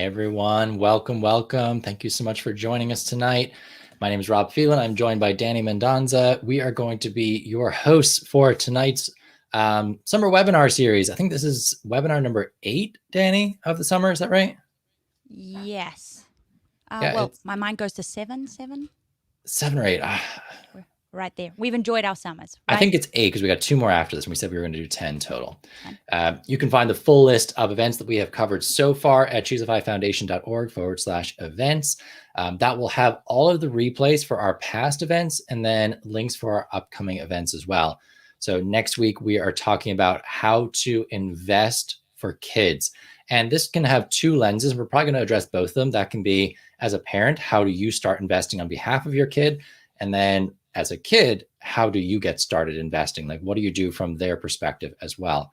Hey everyone, welcome. Thank you so much for joining us tonight. My name is Rob Phelan. I'm joined by Danny Mendonza. We are going to be your hosts for tonight's summer webinar series. I think this is webinar number 8, Danny, of the summer. Is that right? Yes. Yeah, it's My mind goes to seven. 7 or 8. We're right there. We've enjoyed our summers, I right? think it's 8 because we got 2 more after this, and we said we were going to do 10 total. 10. You can find the full list of events that we have covered so far at ChooseFIFoundation.org/events. That will have all of the replays for our past events and then links for our upcoming events as well. So next week, we are talking about how to invest for kids. And this can have 2 lenses. We're probably going to address both of them. That can be, as a parent, how do you start investing on behalf of your kid? And then as a kid, how do you get started investing? Like, what do you do from their perspective as well?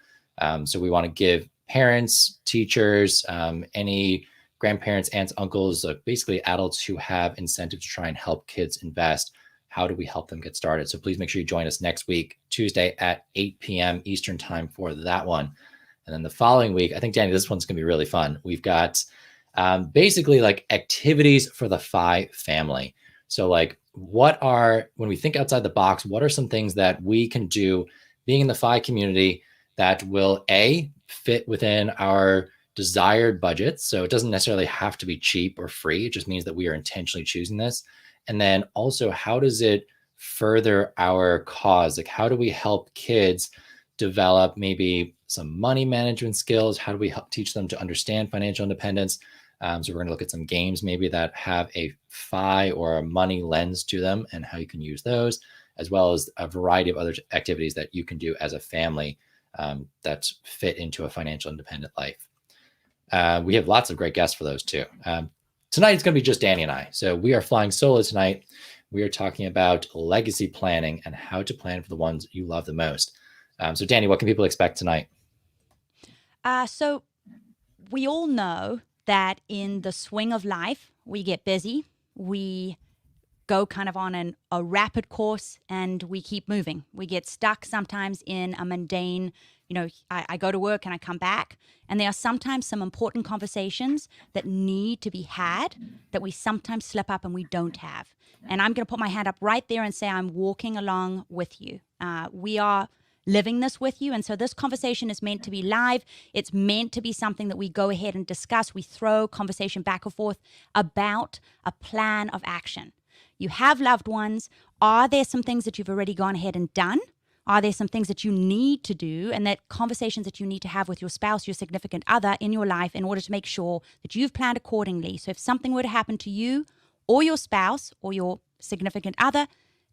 So we want to give parents, teachers, any grandparents, aunts, uncles, basically adults who have incentive to try and help kids invest. How do we help them get started? So please make sure you join us next week, Tuesday at 8 p.m. Eastern time for that one. And then the following week, I think, Danny, this one's going to be really fun. We've got basically like activities for the FI family. So like, when we think outside the box, what are some things that we can do being in the FI community that will fit within our desired budgets? So it doesn't necessarily have to be cheap or free. It just means that we are intentionally choosing this. And then also, how does it further our cause? Like, how do we help kids develop maybe some money management skills? How do we help teach them to understand financial independence? So we're going to look at some games maybe that have a FI or a money lens to them and how you can use those, as well as a variety of other activities that you can do as a family that fit into a financial independent life. We have lots of great guests for those too. Tonight it's going to be just Danny and I. So we are flying solo tonight. We are talking about legacy planning and how to plan for the ones you love the most. So Danny, what can people expect tonight? So we all know that in the swing of life, we get busy, we go kind of on a rapid course, and we keep moving. We get stuck sometimes in a mundane, I go to work and I come back, and there are sometimes some important conversations that need to be had that we sometimes slip up and we don't have. And I'm going to put my hand up right there and say I'm walking along with you. We are living this with you. And so this conversation is meant to be live. It's meant to be something that we go ahead and discuss. We throw conversation back and forth about a plan of action. You have loved ones. Are there some things that you've already gone ahead and done? Are there some things that you need to do, and that conversations that you need to have with your spouse, your significant other in your life in order to make sure that you've planned accordingly? So if something were to happen to you or your spouse or your significant other,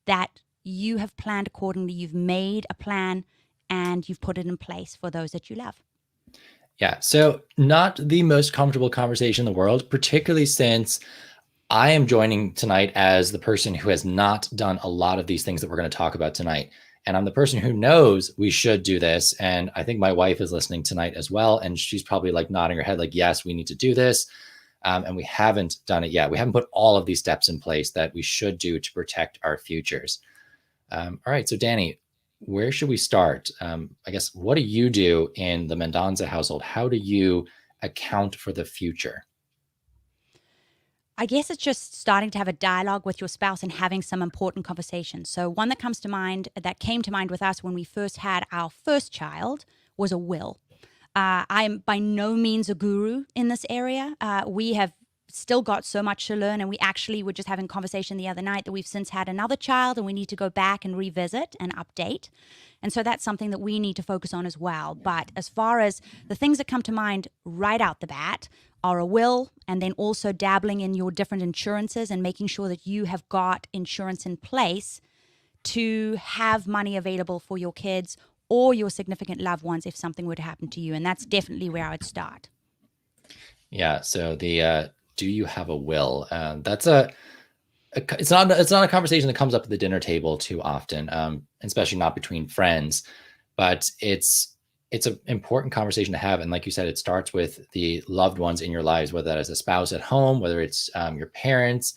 that you have planned accordingly, you've made a plan, and you've put it in place for those that you love. Yeah, so not the most comfortable conversation in the world, particularly since I am joining tonight as the person who has not done a lot of these things that we're going to talk about tonight. And I'm the person who knows we should do this. And I think my wife is listening tonight as well. And she's probably like nodding her head like, yes, we need to do this. And we haven't done it yet. We haven't put all of these steps in place that we should do to protect our futures. All right. So Danny, where should we start? I guess, what do you do in the Mendonza household? How do you account for the future? I guess it's just starting to have a dialogue with your spouse and having some important conversations. So one that came to mind with us when we first had our first child was a will. I am by no means a guru in this area. We have still got so much to learn, and we actually were just having a conversation the other night that we've since had another child and we need to go back and revisit and update. And so that's something that we need to focus on as well. But as far as the things that come to mind right out the bat are a will, and then also dabbling in your different insurances and making sure that you have got insurance in place to have money available for your kids or your significant loved ones if something were to happen to you. And that's definitely where I would start. Yeah. So the do you have a will? That's it's not a conversation that comes up at the dinner table too often, especially not between friends. But it's an important conversation to have. And like you said, it starts with the loved ones in your lives, whether that is a spouse at home, whether it's your parents,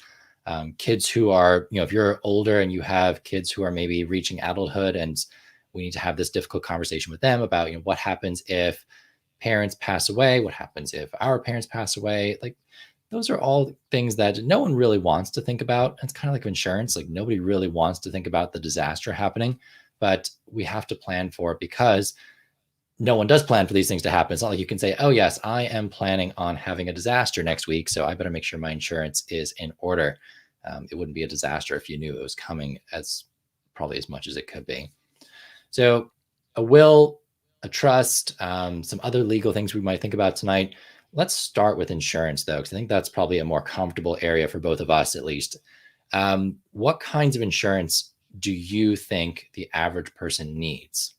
kids who are, if you're older and you have kids who are maybe reaching adulthood, and we need to have this difficult conversation with them about, what happens if parents pass away? What happens if our parents pass away? Like, those are all things that no one really wants to think about. It's kind of like insurance. Like, nobody really wants to think about the disaster happening, but we have to plan for it because no one does plan for these things to happen. It's not like you can say, oh, yes, I am planning on having a disaster next week, so I better make sure my insurance is in order. It wouldn't be a disaster if you knew it was coming as probably as much as it could be. So a will, a trust, some other legal things we might think about tonight. Let's start with insurance, though, because I think that's probably a more comfortable area for both of us, at least. What kinds of insurance do you think the average person needs?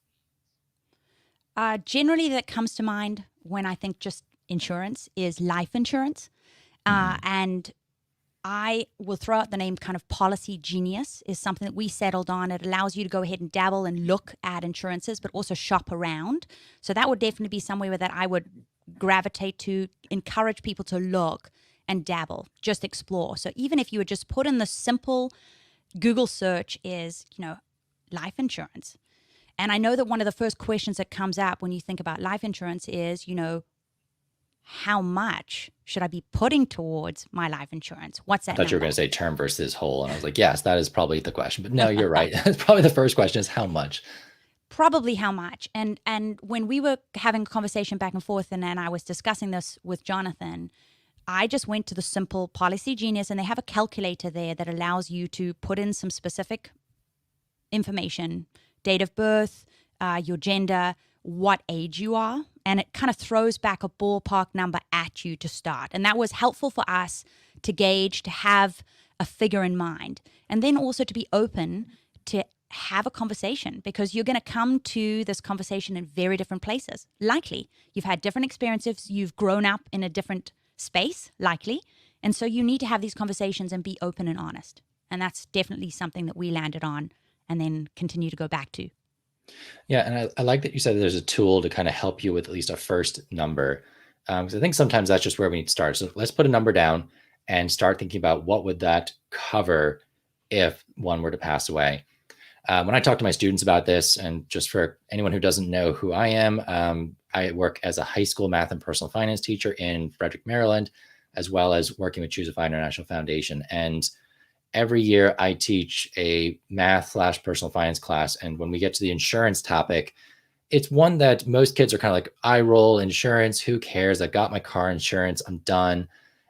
Generally, that comes to mind when I think just insurance is life insurance. Mhm. And I will throw out the name kind of Policy Genius is something that we settled on. It allows you to go ahead and dabble and look at insurances, but also shop around. So that would definitely be somewhere that I would gravitate to, encourage people to look and dabble, just explore. So even if you would just put in the simple Google search is, life insurance. And I know that one of the first questions that comes up when you think about life insurance is, how much should I be putting towards my life insurance? What's I that thought you were number? going to say term versus whole. And I was like, yes, that is probably the question. But no, you're right. It's probably the first question is how much? Probably how much. And when we were having a conversation back and forth and I was discussing this with Jonathan, I just went to the simple Policy Genius and they have a calculator there that allows you to put in some specific information, date of birth, your gender, what age you are, and it kind of throws back a ballpark number at you to start. And that was helpful for us to gauge, to have a figure in mind, and then also to be open to have a conversation because you're going to come to this conversation in very different places. Likely, you've had different experiences, you've grown up in a different space, likely. And so you need to have these conversations and be open and honest. And that's definitely something that we landed on and then continue to go back to. Yeah, and I like that you said there's a tool to kind of help you with at least a first number. Because I think sometimes that's just where we need to start. So let's put a number down and start thinking about what would that cover if one were to pass away. When I talk to my students about this, and just for anyone who doesn't know who I work as a high school math and personal finance teacher in Frederick, Maryland, as well as working with ChooseFI International Foundation. And every year I teach a math/personal finance class. And when we get to the insurance topic, it's one that most kids are kind of like, I roll insurance. Who cares? I got my car insurance. I'm done.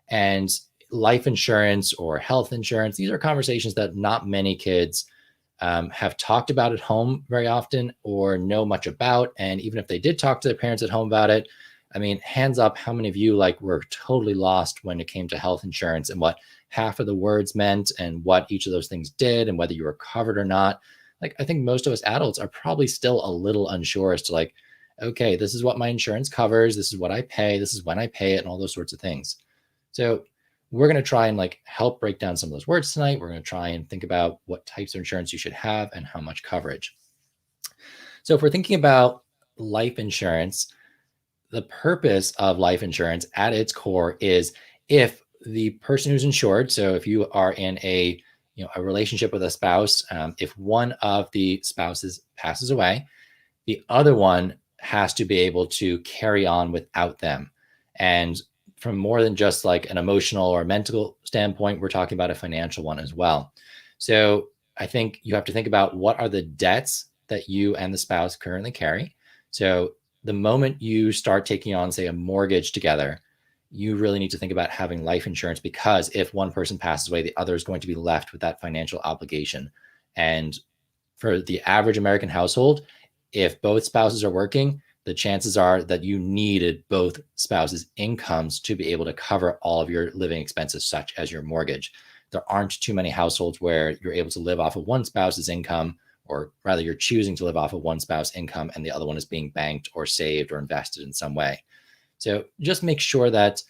And life insurance or health insurance, these are conversations that not many kids have talked about at home very often or know much about. And even if they did talk to their parents at home about it, I mean, hands up, how many of you like were totally lost when it came to health insurance and what half of the words meant and what each of those things did and whether you were covered or not? Like, I think most of us adults are probably still a little unsure as to like, okay, this is what my insurance covers. This is what I pay. This is when I pay it and all those sorts of things. So we're going to try and like help break down some of those words tonight. We're going to try and think about what types of insurance you should have and how much coverage. So if we're thinking about life insurance, the purpose of life insurance at its core is if the person who's insured, so if you are in a relationship with a spouse, if one of the spouses passes away, the other one has to be able to carry on without them. And from more than just like an emotional or mental standpoint, we're talking about a financial one as well. So I think you have to think about what are the debts that you and the spouse currently carry. So the moment you start taking on, say, a mortgage together, you really need to think about having life insurance because if one person passes away, the other is going to be left with that financial obligation. And for the average American household, if both spouses are working, the chances are that you needed both spouses' incomes to be able to cover all of your living expenses, such as your mortgage. There aren't too many households where you're able to live off of one spouse's income, or rather, you're choosing to live off of one spouse's income and the other one is being banked or saved or invested in some way. So just make sure that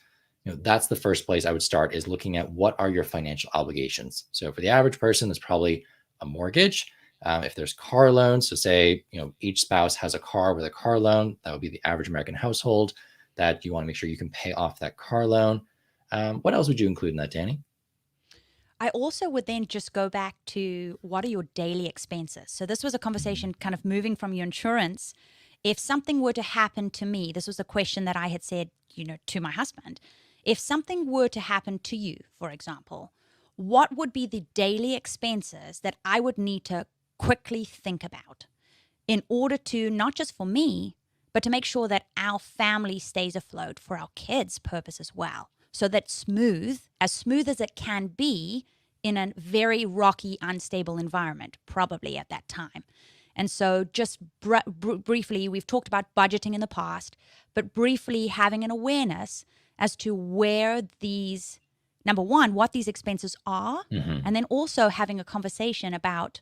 that's the first place I would start is looking at what are your financial obligations. So for the average person, it's probably a mortgage. If there's car loans, so say each spouse has a car with a car loan, that would be the average American household. That you want to make sure you can pay off that car loan. What else would you include in that, Danny? I also would then just go back to what are your daily expenses? So this was a conversation kind of moving from your insurance If something were to happen to me, this was a question that I had said, to my husband. If something were to happen to you, for example, what would be the daily expenses that I would need to quickly think about in order to, not just for me, but to make sure that our family stays afloat for our kids' purpose as well? So that as smooth as it can be in a very rocky, unstable environment, probably at that time. And so, just briefly, we've talked about budgeting in the past, but briefly having an awareness as to where these, number one, what these expenses are, Mm-hmm. and then also having a conversation about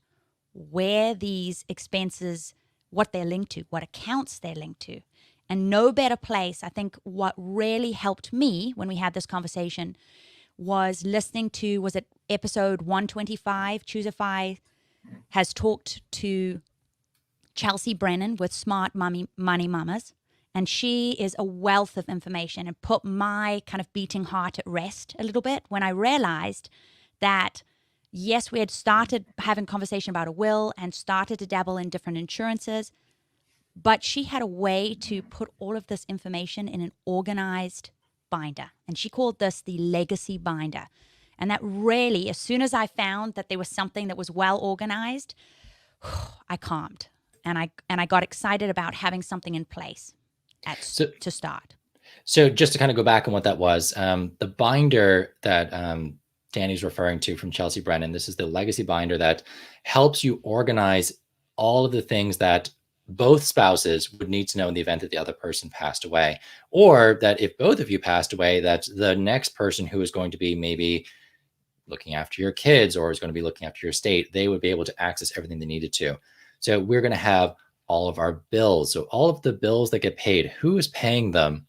where these expenses, what they're linked to, what accounts they're linked to. And no better place, I think what really helped me when we had this conversation was listening to, was it episode 125? ChooseFI has talked to Chelsea Brennan with Smart Money Mamas. And she is a wealth of information and put my kind of beating heart at rest a little bit when I realized that, yes, we had started having conversation about a will and started to dabble in different insurances, but she had a way to put all of this information in an organized binder. And she called this the legacy binder. And that really, as soon as I found that there was something that was well organized, I calmed and I got excited about having something in place So, to start. so just to kind of go back on what that was, the binder that Danny's referring to from Chelsea Brennan, this is the legacy binder that helps you organize all of the things that both spouses would need to know in the event that the other person passed away, or that if both of you passed away, that the next person who is going to be maybe looking after your kids or is going to be looking after your estate, they would be able to access everything they needed to. So we're going to have all of our bills. So all of the bills that get paid, who is paying them?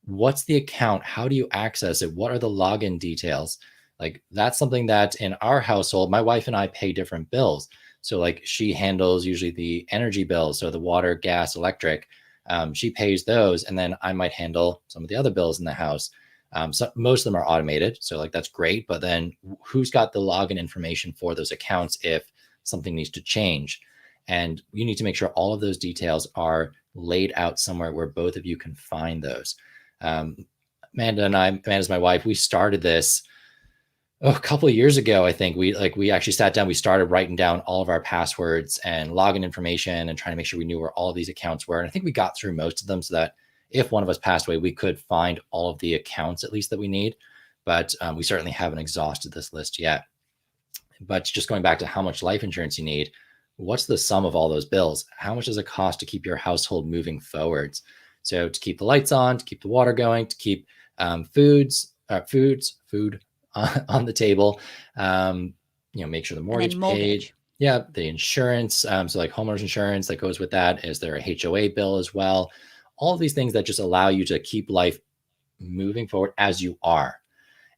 What's the account? How do you access it? What are the login details? Like that's something that in our household, my wife and I pay different bills. So like she handles usually the energy bills, so the water, gas, electric. She pays those, and then I might handle some of the other bills in the house. So most of them are automated, so like that's great. But then who's got the login information for those accounts if something needs to change? And you need to make sure all of those details are laid out somewhere where both of you can find those. Amanda's my wife. We started this a couple of years ago. I think we actually sat down. We started writing down all of our passwords and login information and trying to make sure we knew where all of these accounts were. And I think we got through most of them so that if one of us passed away, we could find all of the accounts at least that we need. But we certainly haven't exhausted this list yet. But just going back to how much life insurance you need, what's the sum of all those bills? How much does it cost to keep your household moving forwards? So to keep the lights on, to keep the water going, to keep food on the table, make sure the mortgage paid. Yeah, the insurance. So like homeowners insurance that goes with that. Is there a HOA bill as well? All of these things that just allow you to keep life moving forward as you are.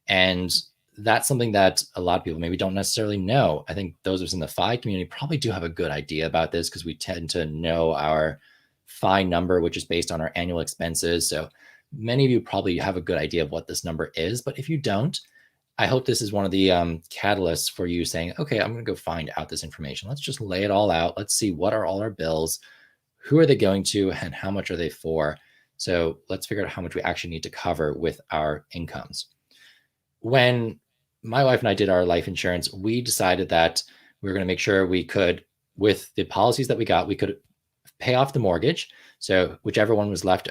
And that's something that a lot of people maybe don't necessarily know. I think those of us in the FI community probably do have a good idea about this because we tend to know our FI number, which is based on our annual expenses. So many of you probably have a good idea of what this number is. But if you don't, I hope this is one of the catalysts for you saying, okay, I'm going to go find out this information. Let's just lay it all out. Let's see what are all our bills, who are they going to, and how much are they for? So let's figure out how much we actually need to cover with our incomes. When my wife and I did our life insurance, we decided that we were going to make sure we could, with the policies that we got, we could pay off the mortgage. So whichever one was left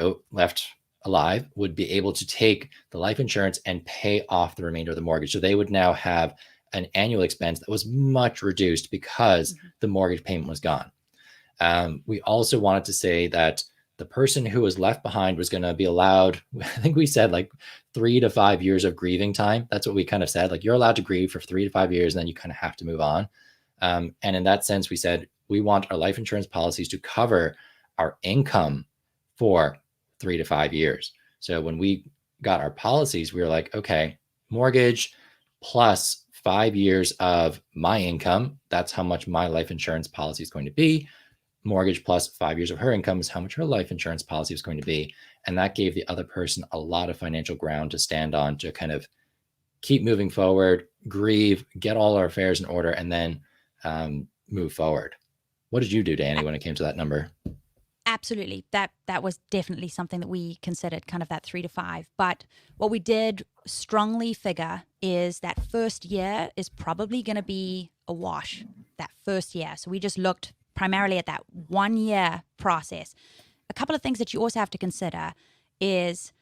alive would be able to take the life insurance and pay off the remainder of the mortgage. So they would now have an annual expense that was much reduced because the mortgage payment was gone. We also wanted to say that the person who was left behind was going to be allowed, I think we said like 3 to 5 years of grieving time. That's what we kind of said. Like you're allowed to grieve for 3 to 5 years, and then you kind of have to move on. And in that sense, we said we want our life insurance policies to cover our income for 3 to 5 years. So when we got our policies, we were like, okay, mortgage plus 5 years of my income. That's how much my life insurance policy is going to be. Mortgage plus 5 years of her income is how much her life insurance policy is going to be. And that gave the other person a lot of financial ground to stand on to kind of keep moving forward, grieve, get all our affairs in order, and then move forward. What did you do, Danny, when it came to that number? Absolutely. That was definitely something that we considered, kind of that 3 to 5. But what we did strongly figure is that first year is probably going to be a wash, that first year. So we just looked primarily at that 1 year process. A couple of things that you also have to consider is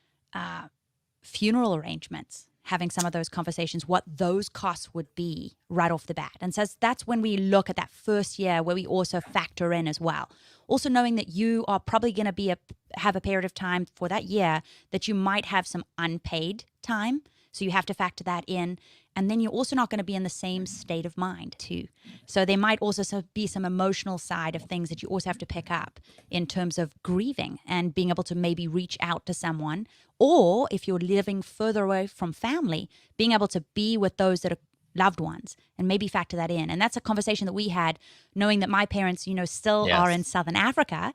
funeral arrangements, having some of those conversations, what those costs would be right off the bat. And so that's when we look at that first year where we also factor in as well. Also knowing that you are probably going to have a period of time for that year that you might have some unpaid time. So you have to factor that in. And then you're also not going to be in the same state of mind too. So there might also be some emotional side of things that you also have to pick up in terms of grieving and being able to maybe reach out to someone. Or if you're living further away from family, being able to be with those that are loved ones and maybe factor that in. And that's a conversation that we had, knowing that my parents, still are in Yes. Southern Africa.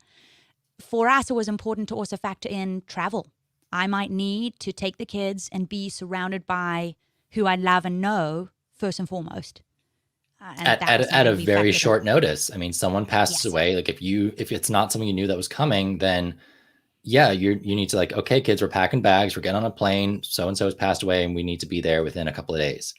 For us, it was important to also factor in travel. I might need to take the kids and be surrounded by who I love and know first and foremost. And At, that was at a something we very factored in. short notice. I mean, someone passes Yes. away. Like if it's not something you knew that was coming, then yeah, you need to like, okay, kids, we're packing bags, we're getting on a plane. So and so has passed away, and we need to be there within a couple of days.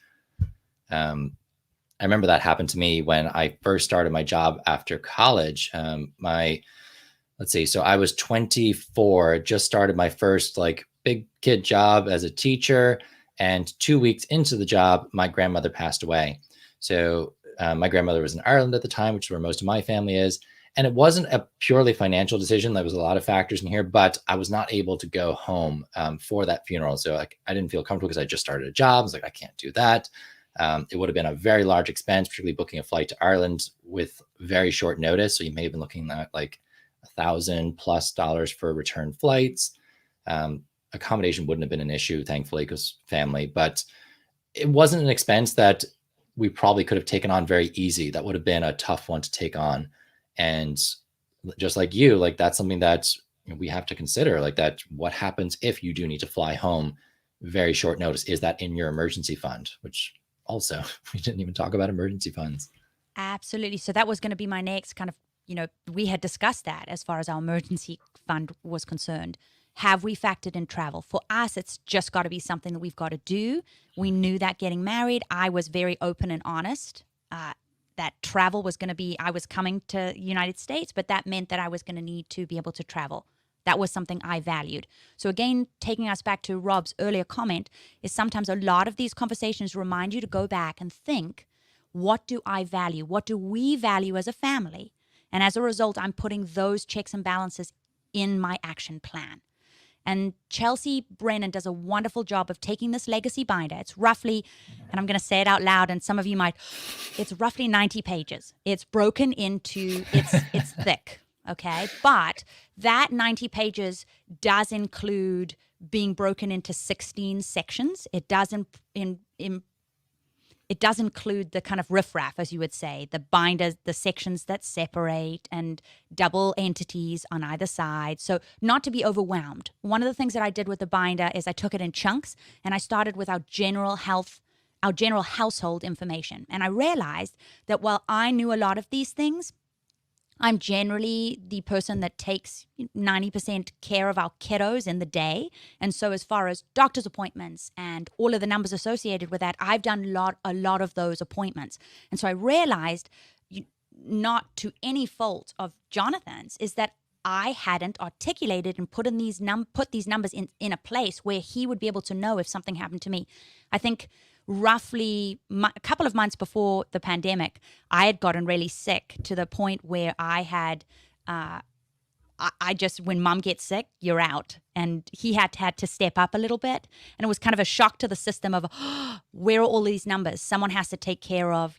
I remember that happened to me when I first started my job after college. Let's see, so I was 24, just started my first like big kid job as a teacher, and 2 weeks into the job, my grandmother passed away. So my grandmother was in Ireland at the time, which is where most of my family is. And it wasn't a purely financial decision. There was a lot of factors in here, but I was not able to go home for that funeral. So I didn't feel comfortable because I just started a job. I was like, I can't do that. It would have been a very large expense, particularly booking a flight to Ireland with very short notice. So you may have been looking at like $1,000+ for return flights. Accommodation wouldn't have been an issue, thankfully, because family, but it wasn't an expense that we probably could have taken on very easy. That would have been a tough one to take on. And just like you, like that's something that we have to consider, like that, what happens if you do need to fly home very short notice? Is that in your emergency fund? Which also, we didn't even talk about emergency funds. Absolutely. So that was going to be my next kind of, we had discussed that as far as our emergency fund was concerned. Have we factored in travel? For us, it's just got to be something that we've got to do. We knew that getting married, I was very open and honest. That travel was going to be, I was coming to the United States, but that meant that I was going to need to be able to travel. That was something I valued. So again, taking us back to Rob's earlier comment, is sometimes a lot of these conversations remind you to go back and think, what do I value? What do we value as a family? And as a result, I'm putting those checks and balances in my action plan. And Chelsea Brennan does a wonderful job of taking this legacy binder. It's roughly, and I'm going to say it out loud, and some of you might, it's roughly 90 pages. It's broken into, it's thick, okay? But that 90 pages does include being broken into 16 sections. It does it does include the kind of riffraff, as you would say, the binders, the sections that separate, and double entities on either side. So not to be overwhelmed. One of the things that I did with the binder is I took it in chunks, and I started with our general household information. And I realized that while I knew a lot of these things, I'm generally the person that takes 90% care of our kiddos in the day. And so as far as doctor's appointments and all of the numbers associated with that, I've done a lot of those appointments. And so I realized, not to any fault of Jonathan's, is that I hadn't articulated and put these numbers in a place where he would be able to know if something happened to me. I think roughly a couple of months before the pandemic, I had gotten really sick to the point where I had, I just, when mom gets sick, you're out. And he had to step up a little bit. And it was kind of a shock to the system of, where are all these numbers? Someone has to take care of,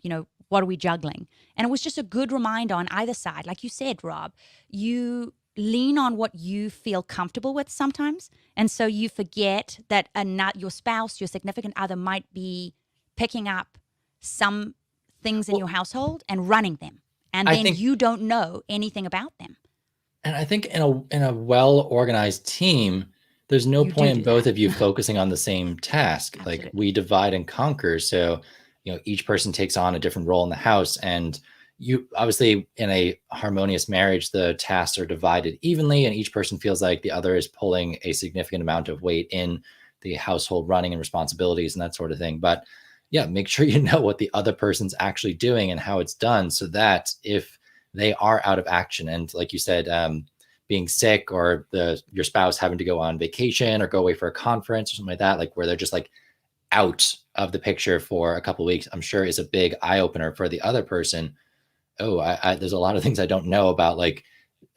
what are we juggling? And it was just a good reminder on either side. Like you said, Rob, you lean on what you feel comfortable with sometimes. And so you forget that your spouse, your significant other might be picking up some things in your household and running them. And then you don't know anything about them. And I think in a well-organized team, there's no point in both of you focusing on the same task. Like we divide and conquer. So, each person takes on a different role in the house. And, you obviously, in a harmonious marriage, the tasks are divided evenly and each person feels like the other is pulling a significant amount of weight in the household running and responsibilities and that sort of thing. But yeah, make sure you know what the other person's actually doing and how it's done, so that if they are out of action, and like you said, being sick, or your spouse having to go on vacation or go away for a conference or something like that, like where they're just like out of the picture for a couple of weeks, I'm sure is a big eye opener for the other person. Oh, there's a lot of things I don't know about, like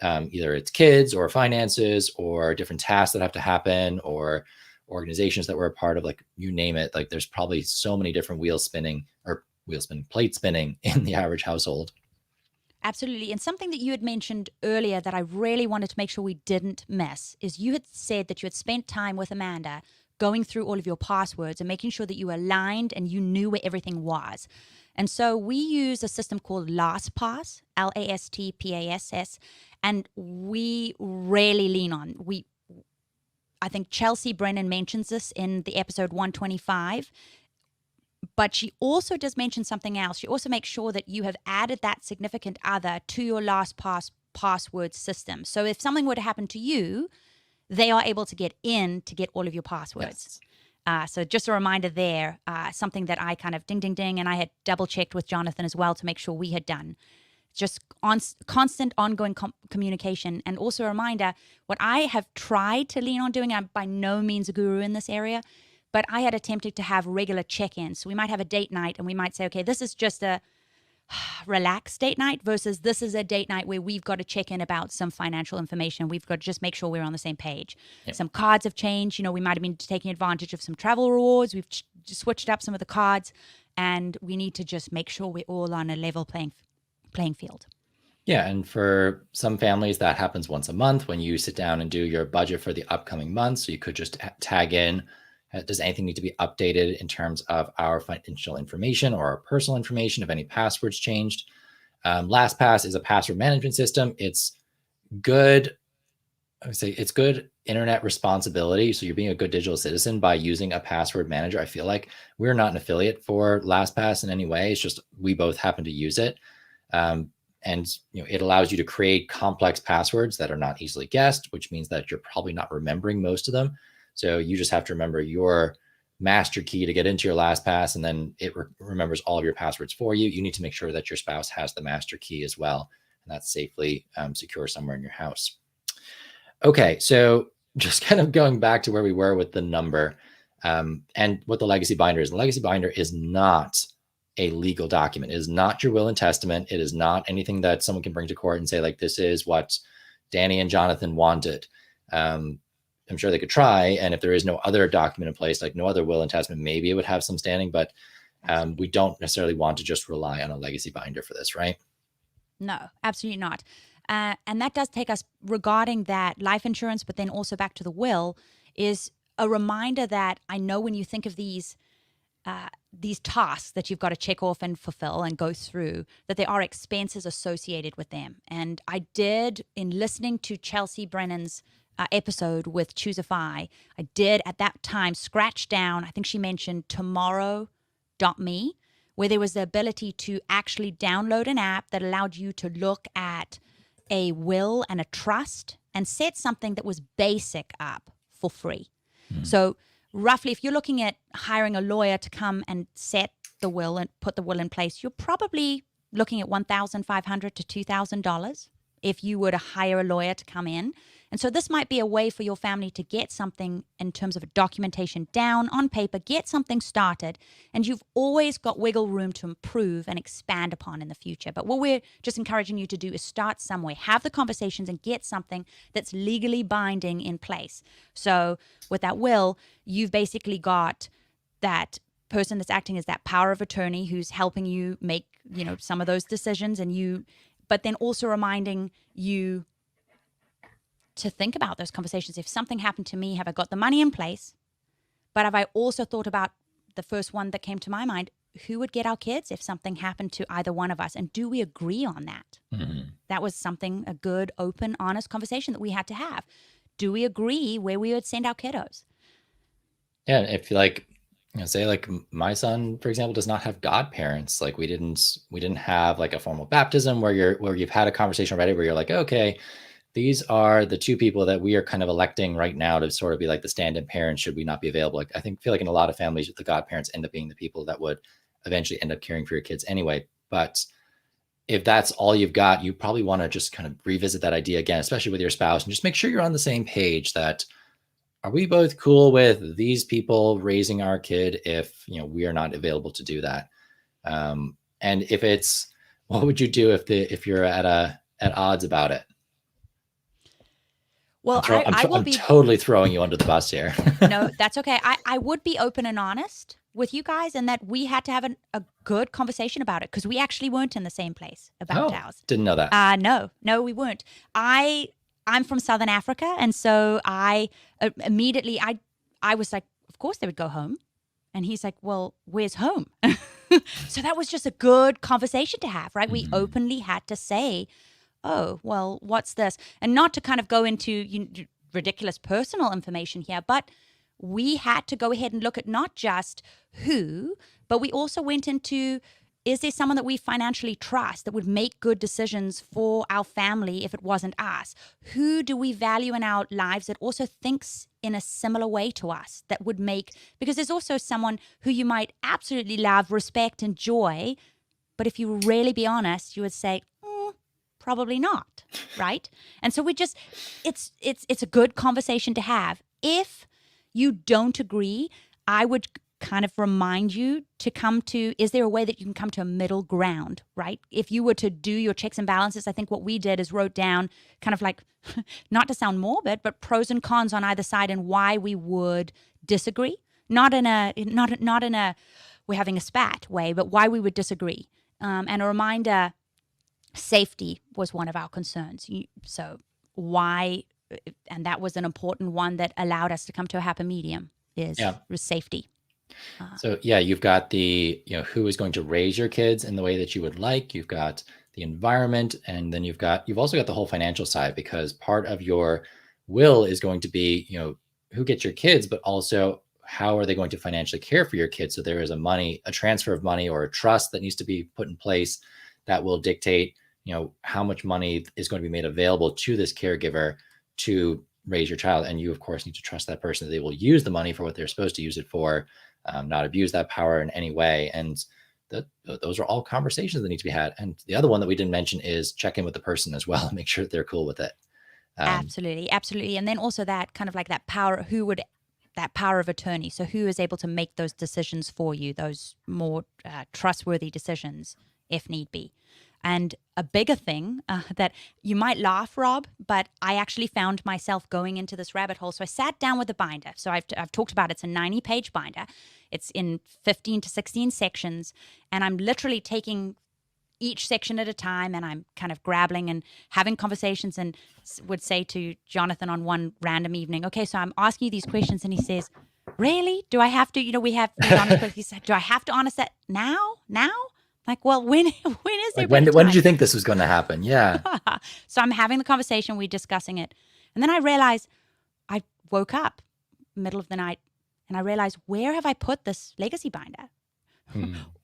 either it's kids or finances or different tasks that have to happen or organizations that we're a part of, like you name it. Like there's probably so many different plate spinning in the average household. Absolutely. And something that you had mentioned earlier that I really wanted to make sure we didn't miss is you had said that you had spent time with Amanda going through all of your passwords and making sure that you were aligned and you knew where everything was. And so we use a system called LastPass, LASTPASS, and we rarely lean on. I think Chelsea Brennan mentions this in the episode 125. But she also does mention something else. She also makes sure that you have added that significant other to your LastPass password system. So if something were to happen to you, they are able to get in to get all of your passwords. Yes. So just a reminder there, something that I kind of ding, ding, ding, and I had double checked with Jonathan as well to make sure we had done. Just constant ongoing communication. And also a reminder, what I have tried to lean on doing, I'm by no means a guru in this area, but I had attempted to have regular check-ins. So we might have a date night and we might say, okay, this is just a relaxed date night versus this is a date night where we've got to check in about some financial information. We've got to just make sure we're on the same page. Yep. Some cards have changed. We might have been taking advantage of some travel rewards. We've switched up some of the cards, and we need to just make sure we're all on a level playing field. Yeah, and for some families that happens once a month when you sit down and do your budget for the upcoming month. So you could just tag in, does anything need to be updated in terms of our financial information or our personal information, if any passwords changed? LastPass is a password management system. It's good. I would say it's good internet responsibility. So you're being a good digital citizen by using a password manager. I feel like we're not an affiliate for LastPass in any way. It's just we both happen to use it. And it allows you to create complex passwords that are not easily guessed, which means that you're probably not remembering most of them. So you just have to remember your master key to get into your LastPass, and then it remembers all of your passwords for you. You need to make sure that your spouse has the master key as well, and that's safely secure somewhere in your house. Okay, so just kind of going back to where we were with the number and what the legacy binder is. The legacy binder is not a legal document. It is not your will and testament. It is not anything that someone can bring to court and say, like, this is what Danny and Jonathan wanted. I'm sure they could try. And if there is no other document in place, like no other will and testament, maybe it would have some standing, but we don't necessarily want to just rely on a legacy binder for this, right? No, absolutely not. And that does take us regarding that life insurance, but then also back to the will, is a reminder that I know when you think of these tasks that you've got to check off and fulfill and go through, that there are expenses associated with them. And I did, in listening to Chelsea Brennan's episode with ChooseFI, I did at that time scratch down, I think she mentioned tomorrow.me, where there was the ability to actually download an app that allowed you to look at a will and a trust and set something that was basic up for free. Mm. So roughly, if you're looking at hiring a lawyer to come and set the will and put the will in place, you're probably looking at $1,500 to $2,000 if you were to hire a lawyer to come in. And so this might be a way for your family to get something in terms of documentation down on paper, get something started, and you've always got wiggle room to improve and expand upon in the future. But what we're just encouraging you to do is start somewhere, have the conversations and get something that's legally binding in place. So with that will, you've basically got that person that's acting as that power of attorney who's helping you make, some of those decisions, but then also reminding you to think about those conversations. If something happened to me, have I got the money in place? But have I also thought about the first one that came to my mind, who would get our kids if something happened to either one of us? And do we agree on that? Mm-hmm. That was a good, open, honest conversation that we had to have. Do we agree where we would send our kiddos? Yeah, if Say like my son, for example, does not have godparents. Like we didn't have like a formal baptism where you've had a conversation already where you're like, okay, these are the two people that we are kind of electing right now to sort of be like the stand-in parents should we not be available. Like I feel like in a lot of families, the godparents end up being the people that would eventually end up caring for your kids anyway. But if that's all you've got, you probably want to just kind of revisit that idea again, especially with your spouse, and just make sure you're on the same page that are we both cool with these people raising our kid if we are not available to do that. And if it's, what would you do if you're at odds about it? Well, I'm totally throwing you under the bus here. No, that's okay. I would be open and honest with you guys, and that we had to have a good conversation about it, because we actually weren't in the same place about ours. Didn't know that. No, we weren't. I'm from Southern Africa, and so I immediately I was like, of course they would go home, and he's like, well, where's home? So that was just a good conversation to have, right? We openly had to say, oh, well, what's this? And not to kind of go into ridiculous personal information here, but we had to go ahead and look at not just who, but we also went into, is there someone that we financially trust that would make good decisions for our family if it wasn't us? Who do we value in our lives that also thinks in a similar way to us that would make, because there's also someone who you might absolutely love, respect, enjoy, but if you really be honest, you would say, probably not, right? And so it's a good conversation to have. If you don't agree, I would kind of remind you to come to, is there a way that you can come to a middle ground, right? If you were to do your checks and balances, I think what we did is wrote down kind of like, not to sound morbid, but pros and cons on either side and why we would disagree. Not in a we're having a spat way, but why we would disagree. And a reminder, safety was one of our concerns. So why, and that was an important one that allowed us to come to a happy medium, was safety. So yeah, you've got the, who is going to raise your kids in the way that you would like. You've got the environment, and then you've also got the whole financial side, because part of your will is going to be, who gets your kids, but also how are they going to financially care for your kids? So there is a transfer of money or a trust that needs to be put in place that will dictate, how much money is going to be made available to this caregiver to raise your child. And you, of course, need to trust that person that they will use the money for what they're supposed to use it for, not abuse that power in any way. And those are all conversations that need to be had. And the other one that we didn't mention is check in with the person as well and make sure that they're cool with it. Absolutely. And then also that kind of like that power, that power of attorney. So who is able to make those decisions for you, those more trustworthy decisions if need be. And a bigger thing that you might laugh, Rob, but I actually found myself going into this rabbit hole. So I sat down with the binder. So I've talked about it's a 90-page binder. It's in 15 to 16 sections. And I'm literally taking each section at a time, and I'm kind of grabbling and having conversations, and would say to Jonathan on one random evening, okay, so I'm asking you these questions. And he says, really? Do I have to, we have, he said, do I have to honest that now? Like, well, when is there? Like when did you think this was going to happen? Yeah. So I'm having the conversation, we're discussing it. And then I realized I woke up middle of the night and I realized, where have I put this legacy binder?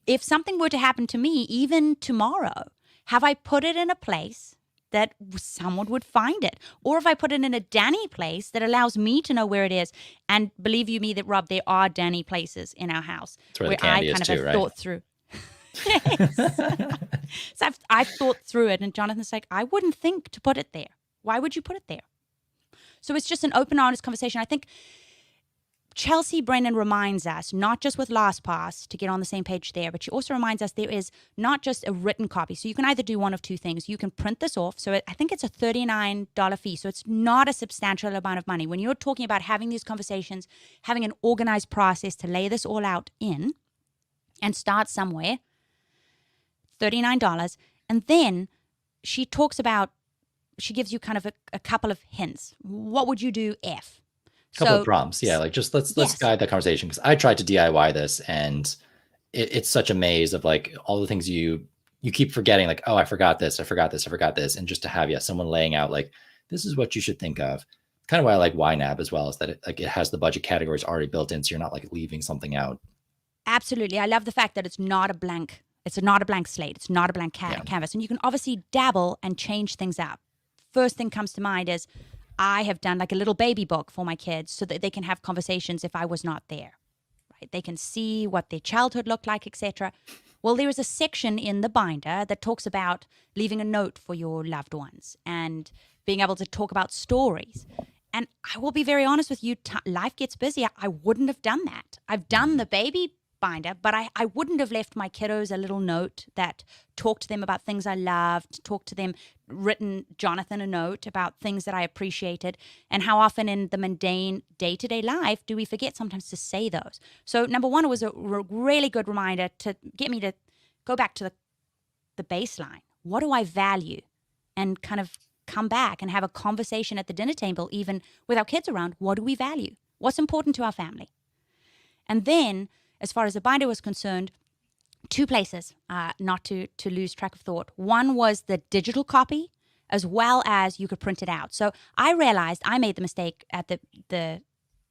If something were to happen to me, even tomorrow, have I put it in a place that someone would find it? Or if I put it in a Danny place that allows me to know where it is? And believe you me that, Rob, there are Danny places in our house where I kind of have thought through. Yes. So I've thought through it, and Jonathan's like, I wouldn't think to put it there. Why would you put it there? So it's just an open, honest conversation. I think Chelsea Brennan reminds us, not just with LastPass to get on the same page there, but she also reminds us there is not just a written copy. So you can either do one of two things. You can print this off. So I think it's a $39 fee. So it's not a substantial amount of money. When you're talking about having these conversations, having an organized process to lay this all out in and start somewhere, $39. And then she talks about, she gives you kind of a couple of hints. What would you do if? Couple of prompts. Yeah. Like just let's guide that conversation. Cause I tried to DIY this, and it's such a maze of like all the things you keep forgetting, like, oh, I forgot this. And just to have, someone laying out like, this is what you should think of. Kind of why I like YNAB as well, is that it has the budget categories already built in. So you're not like leaving something out. Absolutely. I love the fact that it's not a blank slate. It's not a blank Yeah. canvas. And you can obviously dabble and change things up. First thing comes to mind is I have done like a little baby book for my kids so that they can have conversations if I was not there. Right? They can see what their childhood looked like, etc. Well, there is a section in the binder that talks about leaving a note for your loved ones and being able to talk about stories. And I will be very honest with you, life gets busy. I wouldn't have done that. I've done the baby binder, but I wouldn't have left my kiddos a little note that talked to them about things I loved, talked to them, written Jonathan a note about things that I appreciated. And how often in the mundane day-to-day life do we forget sometimes to say those? So number one, it was a really good reminder to get me to go back to the baseline. What do I value? And kind of come back and have a conversation at the dinner table, even with our kids around. What do we value? What's important to our family? And then, as far as the binder was concerned, two places, not to lose track of thought. One was the digital copy, as well as you could print it out. So I realized I made the mistake at the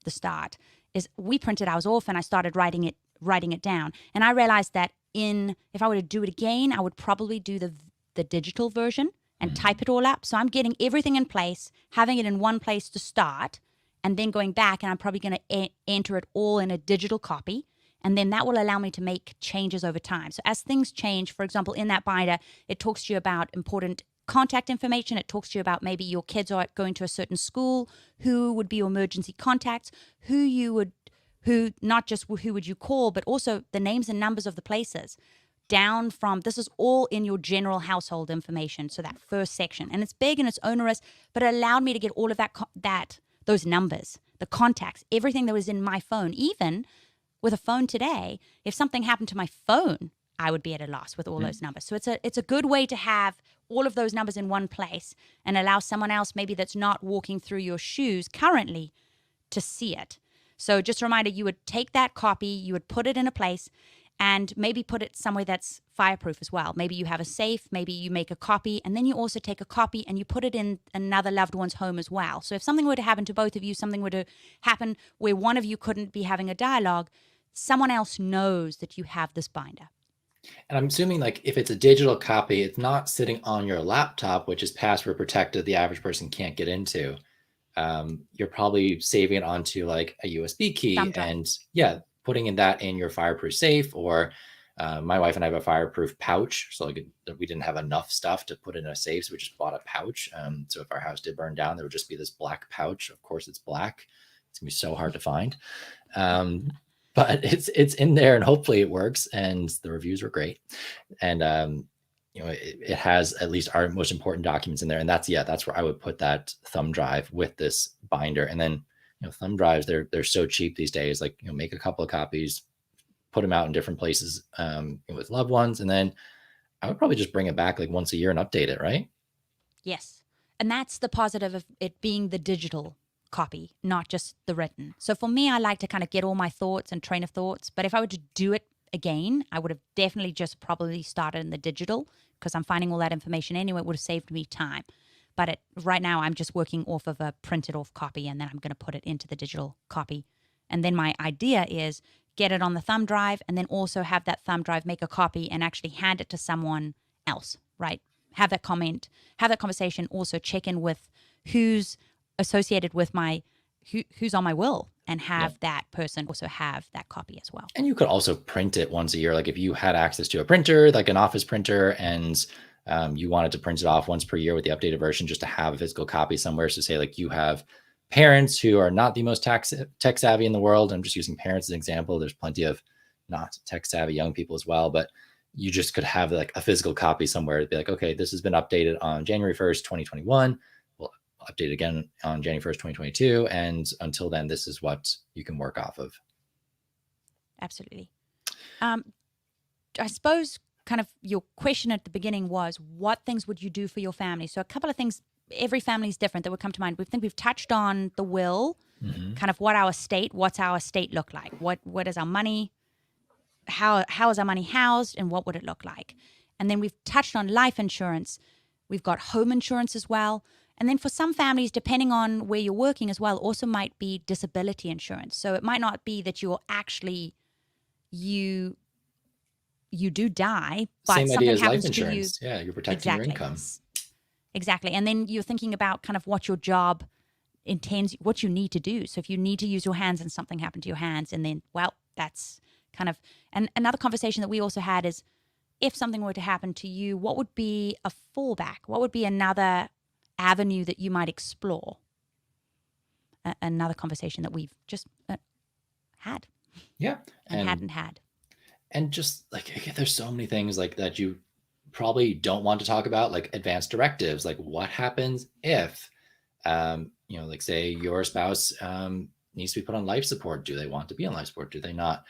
start. Is we printed ours off, and I started writing it down. And I realized that if I were to do it again, I would probably do the digital version and type it all up. So I'm getting everything in place, having it in one place to start, and then going back, and I'm probably going to enter it all in a digital copy. And then that will allow me to make changes over time. So as things change, for example, in that binder, it talks to you about important contact information. It talks to you about maybe your kids are going to a certain school, who would be your emergency contacts, not just who would you call, but also the names and numbers of the places. Down from, this is all in your general household information. So that first section, and it's big and it's onerous, but it allowed me to get all of those numbers, the contacts, everything that was in my phone. Even with a phone today, if something happened to my phone, I would be at a loss with all those numbers. So it's a good way to have all of those numbers in one place and allow someone else maybe that's not walking through your shoes currently to see it. So just a reminder, you would take that copy, you would put it in a place, and maybe put it somewhere that's fireproof as well. Maybe you have a safe, maybe you make a copy, and then you also take a copy and you put it in another loved one's home as well. So if something were to happen to both of you, something were to happen where one of you couldn't be having a dialogue, someone else knows that you have this binder. And I'm assuming, like, if it's a digital copy, it's not sitting on your laptop, which is password protected, the average person can't get into. You're probably saving it onto like a USB key, and putting that in your fireproof safe. Or my wife and I have a fireproof pouch, so like we didn't have enough stuff to put in a safe, so we just bought a pouch. So if our house did burn down, there would just be this black pouch. Of course, it's black. It's gonna be so hard to find, but it's in there, and hopefully it works. And the reviews were great, and it has at least our most important documents in there. And that's where I would put that thumb drive with this binder. And then, thumb drives, they're so cheap these days. Like, make a couple of copies, put them out in different places with loved ones. And then I would probably just bring it back like once a year and update it, right? Yes. And that's the positive of it being the digital copy, not just the written. So for me, I like to kind of get all my thoughts and train of thoughts. But if I were to do it again, I would have definitely just probably started in the digital, because I'm finding all that information anyway. It would have saved me time. But right now, I'm just working off of a printed off copy, and then I'm going to put it into the digital copy. And then my idea is get it on the thumb drive, and then also have that thumb drive make a copy and actually hand it to someone else, right? Have that conversation, also check in with who's associated with who's on my will, and have that person also have that copy as well. And you could also print it once a year. Like if you had access to a printer, like an office printer, and you wanted to print it off once per year with the updated version, just to have a physical copy somewhere. So say like you have parents who are not the most tech savvy in the world. I'm just using parents as an example. There's plenty of not tech savvy young people as well, but you just could have like a physical copy somewhere to be like, okay, this has been updated on January 1st, 2021. We'll update again on January 1st, 2022. And until then, this is what you can work off of. Absolutely. I suppose kind of your question at the beginning was, what things would you do for your family? So a couple of things, every family is different, that would come to mind. We think we've touched on the will, kind of what's our estate look like? What is our money? How is our money housed, and what would it look like? And then we've touched on life insurance. We've got home insurance as well. And then for some families, depending on where you're working as well, also might be disability insurance. So it might not be that you're actually you do die, but Same idea something as life happens to you. insurance. Yeah, you're protecting your Exactly. income. Exactly. And then you're thinking about kind of what your job intends, what you need to do. So if you need to use your hands and something happened to your hands, and then, well, that's kind of, and another conversation that we also had is, if something were to happen to you, what would be a fallback? What would be another avenue that you might explore? Another conversation that we've just had Yeah. and hadn't had. And just like, there's so many things like that you probably don't want to talk about, like advanced directives. Like, what happens if, like say your spouse needs to be put on life support? Do they want to be on life support? Do they not?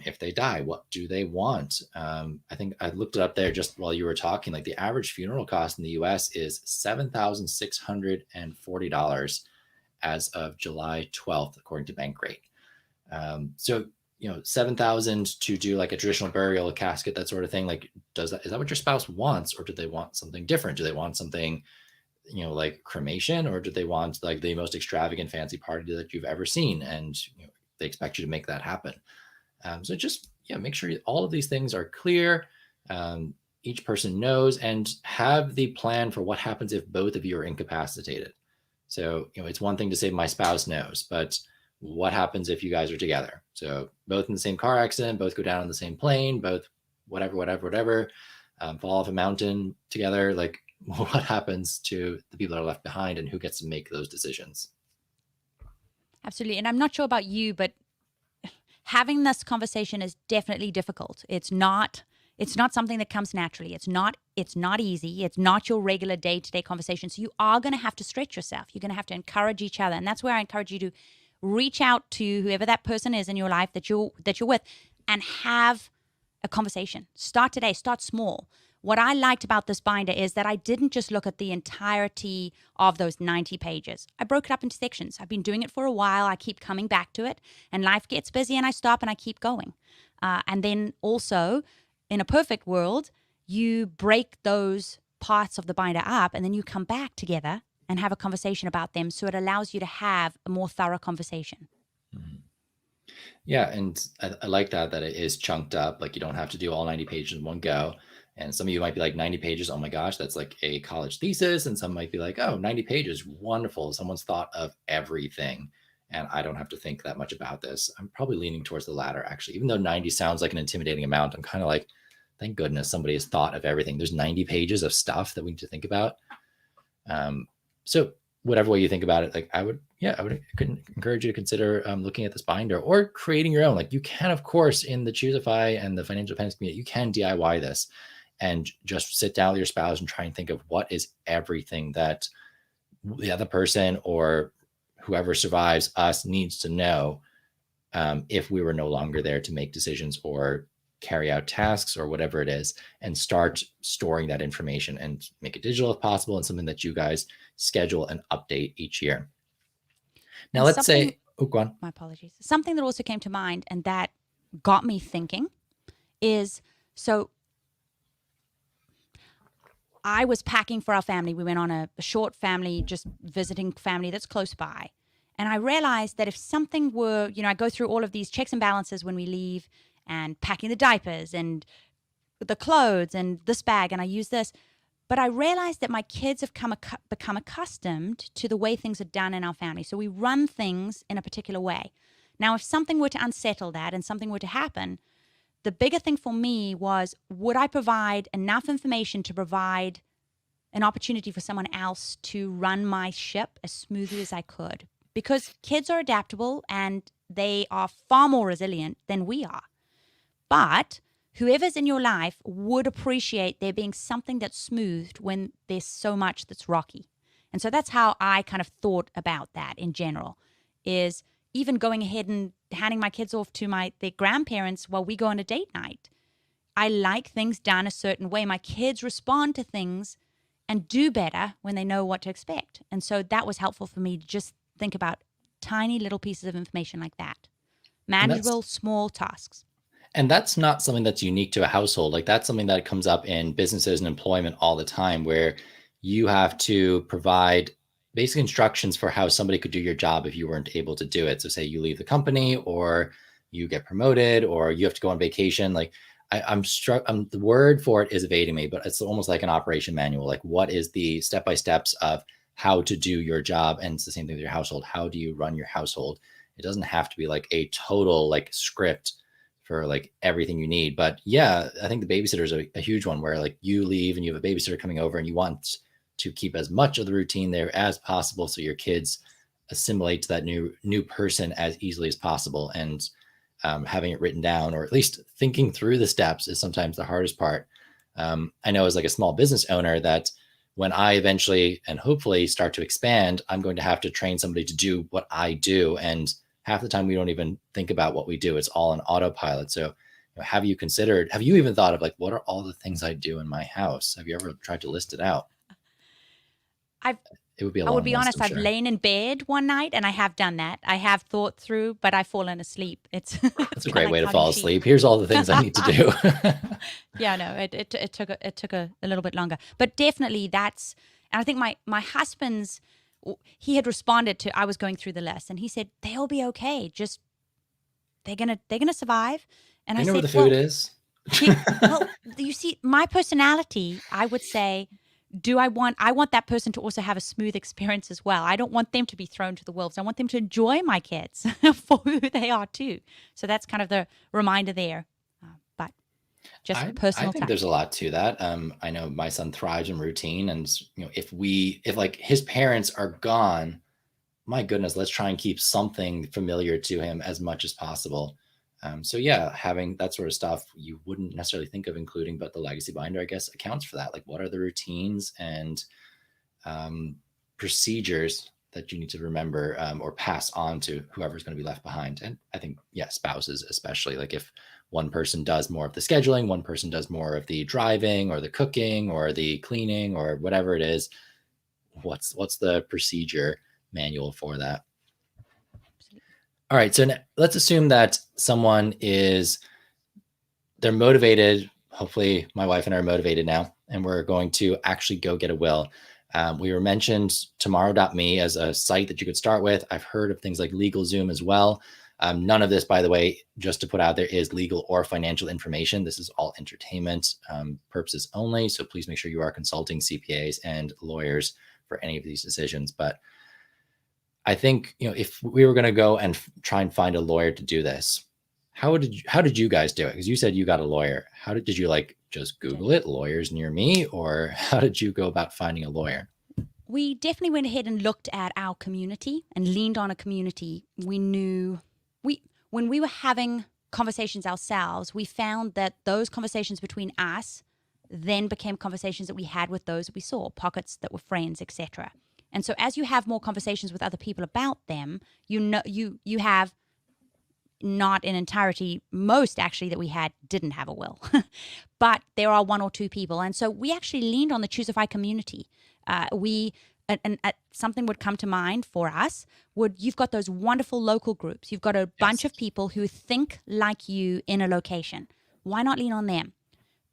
If they die, what do they want? I think I looked it up there just while you were talking. Like, the average funeral cost in the US is $7,640 as of July 12th, according to Bankrate. So 7,000 to do like a traditional burial, a casket, that sort of thing. Like, is that what your spouse wants, or do they want something different? Do they want something, like cremation, or do they want like the most extravagant fancy party that you've ever seen, and they expect you to make that happen? So just make sure all of these things are clear. Each person knows, and have the plan for what happens if both of you are incapacitated. So it's one thing to say my spouse knows, but what happens if you guys are together? So both in the same car accident, both go down on the same plane, both whatever, fall off a mountain together. Like, what happens to the people that are left behind, and who gets to make those decisions? Absolutely. And I'm not sure about you, but having this conversation is definitely difficult. It's not something that comes naturally. It's not easy. It's not your regular day-to-day conversation. So you are going to have to stretch yourself. You're going to have to encourage each other. And that's where I encourage you to reach out to whoever that person is in your life that you're with, and have a conversation. Start today. Start small. What I liked about this binder is that I didn't just look at the entirety of those 90 pages. I broke it up into sections. I've been doing it for a while. I keep coming back to it, and life gets busy and I stop and I keep going. And then also, in a perfect world, you break those parts of the binder up, and then you come back together and have a conversation about them. So it allows you to have a more thorough conversation. Mm-hmm. Yeah. And I like that it is chunked up. Like, you don't have to do all 90 pages in one go. And some of you might be like, 90 pages, oh my gosh, that's like a college thesis. And some might be like, oh, 90 pages, wonderful. Someone's thought of everything, and I don't have to think that much about this. I'm probably leaning towards the latter, actually. Even though 90 sounds like an intimidating amount, I'm kind of like, thank goodness somebody has thought of everything. There's 90 pages of stuff that we need to think about. So whatever way you think about it, like, I would encourage you to consider looking at this binder or creating your own. Like, you can, of course, in the ChooseFI and the financial independence community, you can DIY this and just sit down with your spouse and try and think of what is everything that the other person or whoever survives us needs to know if we were no longer there to make decisions or carry out tasks or whatever it is, and start storing that information and make it digital if possible, and something that you guys schedule and update each year. Now, And let's say, go on. My apologies. Something that also came to mind and that got me thinking is, so I was packing for our family. We went on a short family, just visiting family that's close by. And I realized that if something were, I go through all of these checks and balances when we leave, and packing the diapers and the clothes and this bag, and I use this. But I realized that my kids have become accustomed to the way things are done in our family. So we run things in a particular way. Now, if something were to unsettle that and something were to happen, the bigger thing for me was, would I provide enough information to provide an opportunity for someone else to run my ship as smoothly as I could? Because kids are adaptable and they are far more resilient than we are. But whoever's in your life would appreciate there being something that's smoothed when there's so much that's rocky. And so that's how I kind of thought about that in general, is even going ahead and handing my kids off to their grandparents while we go on a date night. I like things done a certain way. My kids respond to things and do better when they know what to expect. And so that was helpful for me to just think about tiny little pieces of information like that. Manageable, small tasks. And that's not something that's unique to a household. Like, that's something that comes up in businesses and employment all the time, where you have to provide basic instructions for how somebody could do your job if you weren't able to do it. So say you leave the company, or you get promoted or you have to go on vacation. Like I'm struck. The word for it is evading me, but it's almost like an operation manual. Like, what is the step-by-steps of how to do your job? And it's the same thing with your household. How do you run your household? It doesn't have to be like a total like script for like everything you need. But yeah, I think the babysitter is a huge one where like you leave and you have a babysitter coming over and you want to keep as much of the routine there as possible so your kids assimilate to that new person as easily as possible. And having it written down, or at least thinking through the steps, is sometimes the hardest part. I know as like a small business owner that when I eventually and hopefully start to expand, I'm going to have to train somebody to do what I do. And half the time we don't even think about what we do. It's all on autopilot. So have you even thought of like, what are all the things I do in my house? Have you ever tried to list it out? I've It would be a I would long be list, honest, I'm I've sure. lain in bed one night and I have done that. I have thought through, but I've fallen asleep. It's That's it's a kind of great like way to counting fall sheep. asleep. Here's all the things I need to do. Yeah, no, it took a little bit longer. But definitely that's, and I think my husband's, he had responded to, I was going through the list and he said, they'll be okay. Just they're gonna survive. And I You know where said, the food well, is? well, you see, my personality, I would say, I want that person to also have a smooth experience as well. I don't want them to be thrown to the wolves. I want them to enjoy my kids for who they are too. So that's kind of the reminder there. But just I personal think there's a touch. lot to that. I know my son thrives in routine, and if like his parents are gone, my goodness, let's try and keep something familiar to him as much as possible. So yeah, having that sort of stuff you wouldn't necessarily think of including, but the legacy binder, I guess, accounts for that. Like, what are the routines and um, procedures that you need to remember or pass on to whoever's going to be left behind? And I think, yeah, spouses especially. Like, if one person does more of the scheduling, one person does more of the driving or the cooking or the cleaning or whatever it is, what's the procedure manual for that? All right, so let's assume that someone they're motivated. Hopefully my wife and I are motivated now, and we're going to actually go get a will. We were mentioned tomorrow.me as a site that you could start with. I've heard of things like LegalZoom as well. None of this, by the way, just to put out there, is legal or financial information. This is all entertainment purposes only. So please make sure you are consulting CPAs and lawyers for any of these decisions. But I think, if we were going to go and try and find a lawyer to do this, how did you guys do it? Because you said you got a lawyer. How did you like just We did. Google it, lawyers near me, or how did you go about finding a lawyer? We definitely went ahead and looked at our community and leaned on a community. We knew when we were having conversations ourselves, we found that those conversations between us then became conversations that we had with those that we saw, pockets that were friends, etc. And so as you have more conversations with other people about them, you have not in entirety, most actually that we had didn't have a will, but there are one or two people. And so we actually leaned on the ChooseFI community. Something would come to mind for us you've got those wonderful local groups. You've got a bunch Yes. of people who think like you in a location. Why not lean on them?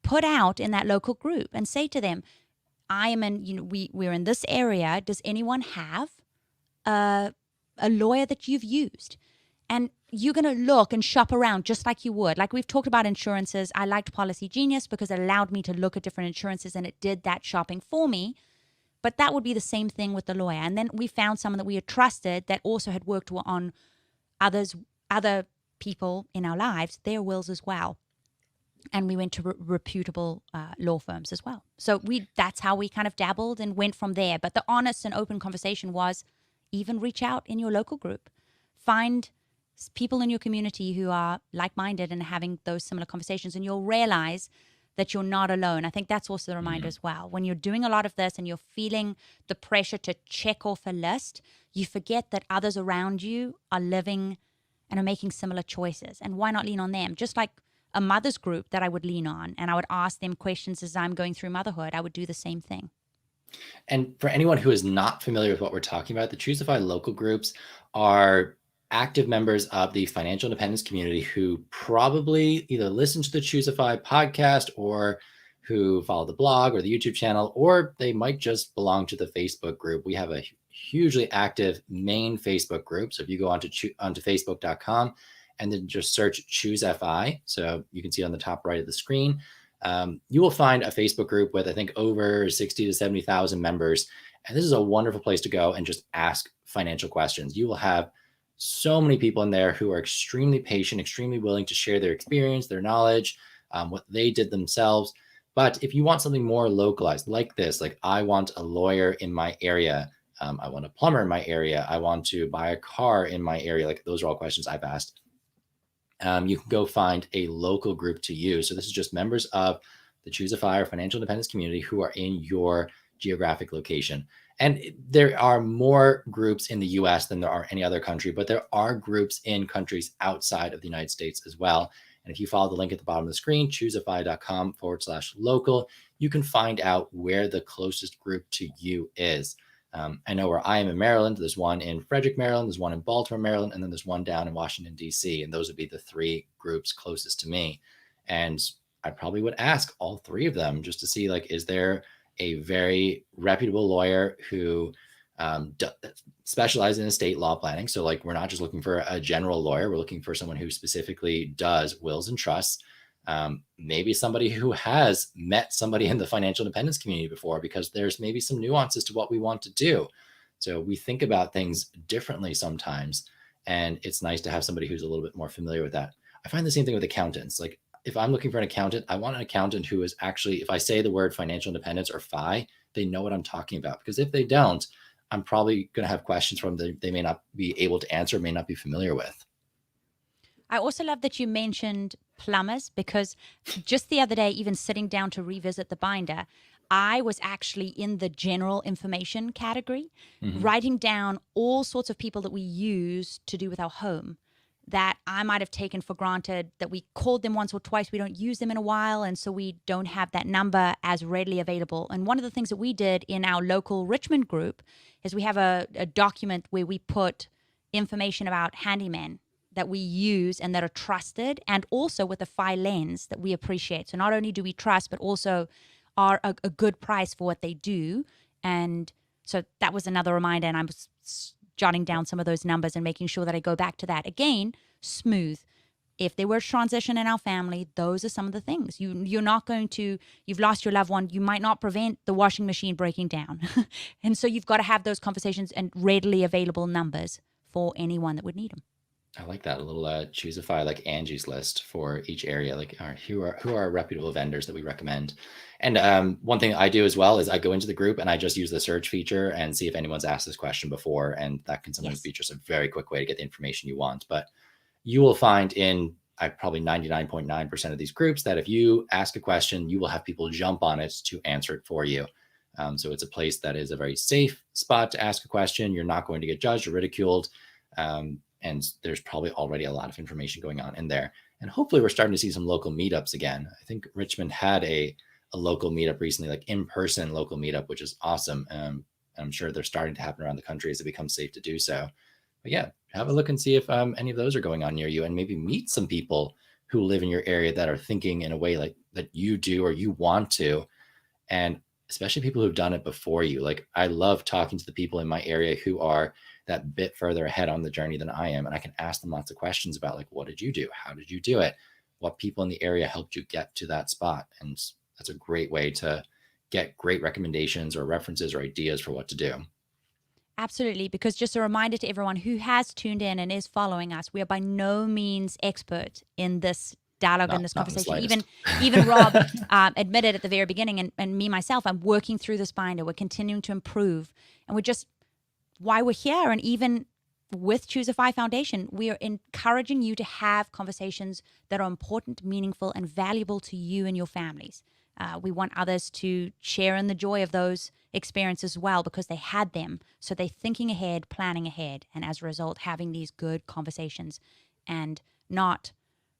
Put out in that local group and say to them, I am in, we're in this area. Does anyone have a lawyer that you've used? And you're going to look and shop around just like you would. Like we've talked about insurances. I liked Policy Genius because it allowed me to look at different insurances and it did that shopping for me. But that would be the same thing with the lawyer. And then we found someone that we had trusted that also had worked on other people in our lives, their wills as well. And we went to reputable law firms as well. So that's how we kind of dabbled and went from there. But the honest and open conversation was even reach out in your local group. Find people in your community who are like-minded and having those similar conversations, and you'll realize that you're not alone. I think that's also the reminder as well. When you're doing a lot of this and you're feeling the pressure to check off a list, you forget that others around you are living and are making similar choices. And why not lean on them? Just like a mother's group that I would lean on, and I would ask them questions as I'm going through motherhood, I would do the same thing. And for anyone who is not familiar with what we're talking about, the ChooseFI local groups are active members of the financial independence community who probably either listen to the ChooseFI podcast or who follow the blog or the YouTube channel, or they might just belong to the Facebook group. We have a hugely active main Facebook group. So if you go onto Facebook.com and then just search ChooseFI. So you can see on the top right of the screen. You will find a Facebook group with, I think, over 60 to 70,000 members. And this is a wonderful place to go and just ask financial questions. You will have so many people in there who are extremely patient, extremely willing to share their experience, their knowledge, what they did themselves. But if you want something more localized like this, like I want a lawyer in my area, I want a plumber in my area, I want to buy a car in my area, like those are all questions I've asked. You can go find a local group to use. So this is just members of the ChooseFI or financial independence community who are in your geographic location. And there are more groups in the US than there are any other country, but there are groups in countries outside of the United States as well. And if you follow the link at the bottom of the screen, choosefi.com/local, you can find out where the closest group to you is. I know where I am in Maryland, there's one in Frederick, Maryland, there's one in Baltimore, Maryland, and then there's one down in Washington, D.C. And those would be the 3 groups closest to me. And I probably would ask all 3 of them just to see, like, is there a very reputable lawyer who specializes in estate law planning? So like, we're not just looking for a general lawyer. We're looking for someone who specifically does wills and trusts. Maybe somebody who has met somebody in the financial independence community before, because there's maybe some nuances to what we want to do. So we think about things differently sometimes, and it's nice to have somebody who's a little bit more familiar with that. I find the same thing with accountants. Like, if I'm looking for an accountant, I want an accountant who is actually, if I say the word financial independence or FI, they know what I'm talking about. Because if they don't, I'm probably going to have questions from them they may not be able to answer, may not be familiar with. I also love that you mentioned plumbers, because just the other day, even sitting down to revisit the binder, I was actually in the general information category, writing down all sorts of people that we use to do with our home that I might have taken for granted, that we called them once or twice, we don't use them in a while, and so we don't have that number as readily available. And one of the things that we did in our local Richmond group is we have a document where we put information about handymen that we use and that are trusted, and also with a FI lens that we appreciate. So not only do we trust, but also are a good price for what they do. And so that was another reminder, and I was jotting down some of those numbers and making sure that I go back to that. Again, smooth. If there were a transition in our family, those are some of the things. You're not going to, you've lost your loved one, you might not prevent the washing machine breaking down. And so you've got to have those conversations and readily available numbers for anyone that would need them. I like that, a little ChooseFI, like Angie's list for each area, like who are reputable vendors that we recommend. And one thing I do as well is I go into the group and I just use the search feature and see if anyone's asked this question before. And that can sometimes be just a very quick way to get the information you want. But you will find in probably 99.9% of these groups that if you ask a question, you will have people jump on it to answer it for you. So it's a place that is a very safe spot to ask a question. You're not going to get judged or ridiculed. And there's probably already a lot of information going on in there. And hopefully we're starting to see some local meetups again. I think Richmond had a local meetup recently, like in-person local meetup, which is awesome. I'm sure they're starting to happen around the country as it becomes safe to do so. But yeah, have a look and see if any of those are going on near you, and maybe meet some people who live in your area that are thinking in a way like that you do or you want to. And especially people who've done it before you. Like, I love talking to the people in my area who are that bit further ahead on the journey than I am. And I can ask them lots of questions about, like, what did you do? How did you do it? What people in the area helped you get to that spot? And that's a great way to get great recommendations or references or ideas for what to do. Absolutely, because just a reminder to everyone who has tuned in and is following us, we are by no means expert in this dialogue and this conversation. Even Rob admitted at the very beginning, and me myself, I'm working through this binder. We're continuing to improve, and we're just why we're here. And even with ChooseFI Foundation, we are encouraging you to have conversations that are important, meaningful, and valuable to you and your families. We want others to share in the joy of those experiences as well, because they had them. So they're thinking ahead, planning ahead, and as a result, having these good conversations and not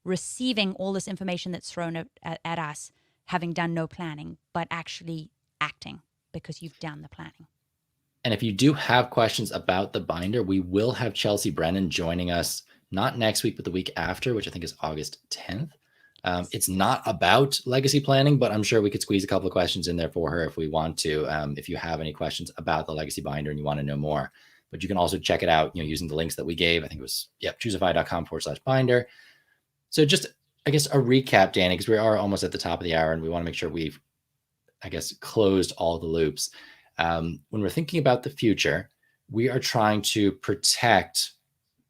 receiving all this information that's thrown at us, having done no planning, but actually acting because you've done the planning. And if you do have questions about the binder, we will have Chelsea Brennan joining us, not next week, but the week after, which I think is August 10th. It's not about legacy planning, but I'm sure we could squeeze a couple of questions in there for her if we want to, if you have any questions about the legacy binder and you want to know more. but you can also check it out, using the links that we gave. I think it was, ChooseFI.com/binder. So just, I guess, a recap, Danny, because we are almost at the top of the hour and we want to make sure we've, I guess, closed all the loops. When we're thinking about the future, we are trying to protect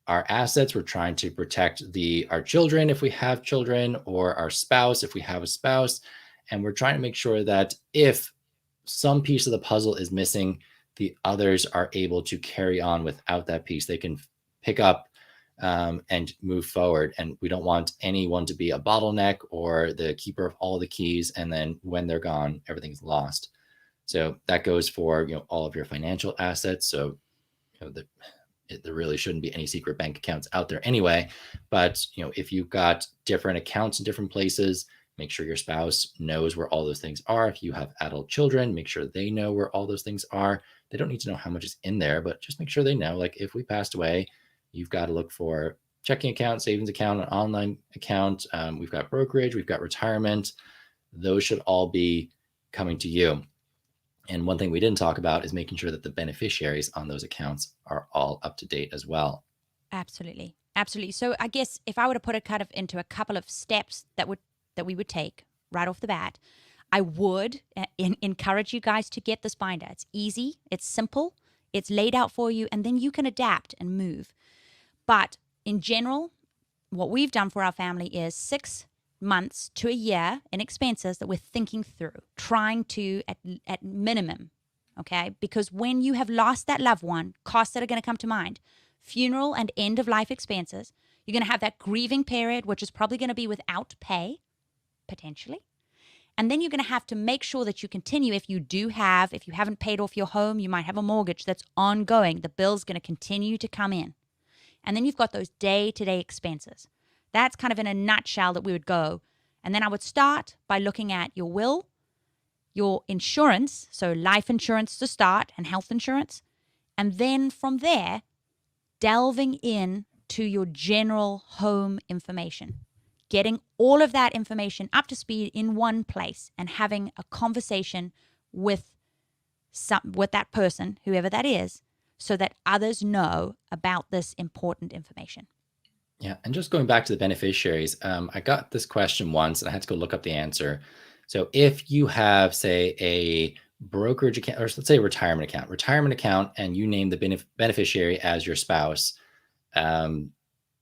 our assets. We're trying to protect our children if we have children, or our spouse if we have a spouse. And we're trying to make sure that if some piece of the puzzle is missing, the others are able to carry on without that piece. They can pick up and move forward. And we don't want anyone to be a bottleneck or the keeper of all the keys. And then when they're gone, everything's lost. So that goes for, all of your financial assets. So, there really shouldn't be any secret bank accounts out there anyway. But, if you've got different accounts in different places, make sure your spouse knows where all those things are. If you have adult children, make sure they know where all those things are. They don't need to know how much is in there, but just make sure they know, like, if we passed away, you've got to look for checking account, savings account, an online account. We've got brokerage, we've got retirement. Those should all be coming to you. And one thing we didn't talk about is making sure that the beneficiaries on those accounts are all up to date as well. Absolutely. Absolutely. So I guess if I were to put it kind of into a couple of steps that we would take right off the bat, I would encourage you guys to get this binder. It's easy, it's simple, it's laid out for you, and then you can adapt and move. But in general, what we've done for our family is 6 months to a year in expenses that we're thinking through, trying to at minimum, okay? Because when you have lost that loved one, costs that are going to come to mind, funeral and end of life expenses, you're going to have that grieving period, which is probably going to be without pay, potentially. And then you're going to have to make sure that you continue. If you haven't paid off your home, you might have a mortgage that's ongoing. The bill's going to continue to come in. And then you've got those day-to-day expenses. That's kind of in a nutshell that we would go. And then I would start by looking at your will, your insurance, so life insurance to start and health insurance. And then from there, delving in to your general home information. Getting all of that information up to speed in one place and having a conversation with that person, whoever that is, so that others know about this important information. Yeah. And just going back to the beneficiaries, I got this question once and I had to go look up the answer. So if you have, say, a brokerage account, or let's say a retirement account, and you name the beneficiary as your spouse,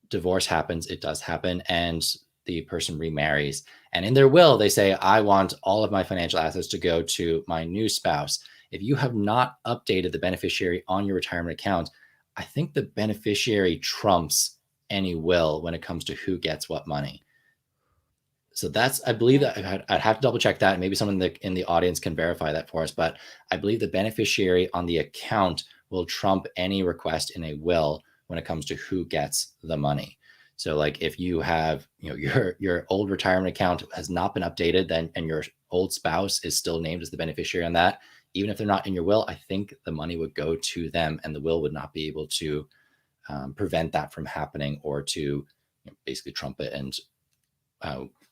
divorce happens, it does happen, and the person remarries. And in their will, they say, I want all of my financial assets to go to my new spouse. If you have not updated the beneficiary on your retirement account, I think the beneficiary trumps any will when it comes to who gets what money. So that's, I believe that I'd have to double check that. Maybe someone in the audience can verify that for us. But I believe the beneficiary on the account will trump any request in a will when it comes to who gets the money. So like if you have, your old retirement account has not been updated, then, and your old spouse is still named as the beneficiary on that, even if they're not in your will, I think the money would go to them and the will would not be able to prevent that from happening, or to basically trump it and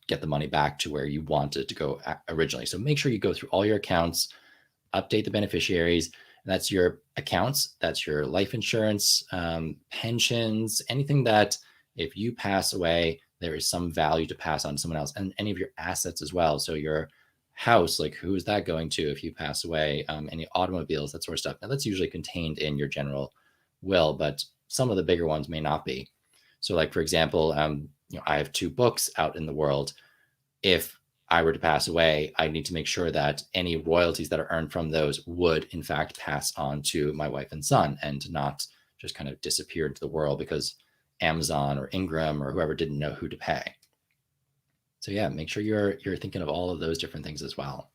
get the money back to where you want it to go originally. So make sure you go through all your accounts, update the beneficiaries. And that's your accounts, that's your life insurance, pensions, anything that if you pass away, there is some value to pass on to someone else, and any of your assets as well. So your house, like who is that going to if you pass away? Any automobiles, that sort of stuff. Now that's usually contained in your general will, but some of the bigger ones may not be. So like, for example, I have 2 books out in the world. If I were to pass away, I need to make sure that any royalties that are earned from those would in fact pass on to my wife and son, and not just kind of disappear into the world because Amazon or Ingram or whoever didn't know who to pay. So yeah, make sure you're thinking of all of those different things as well.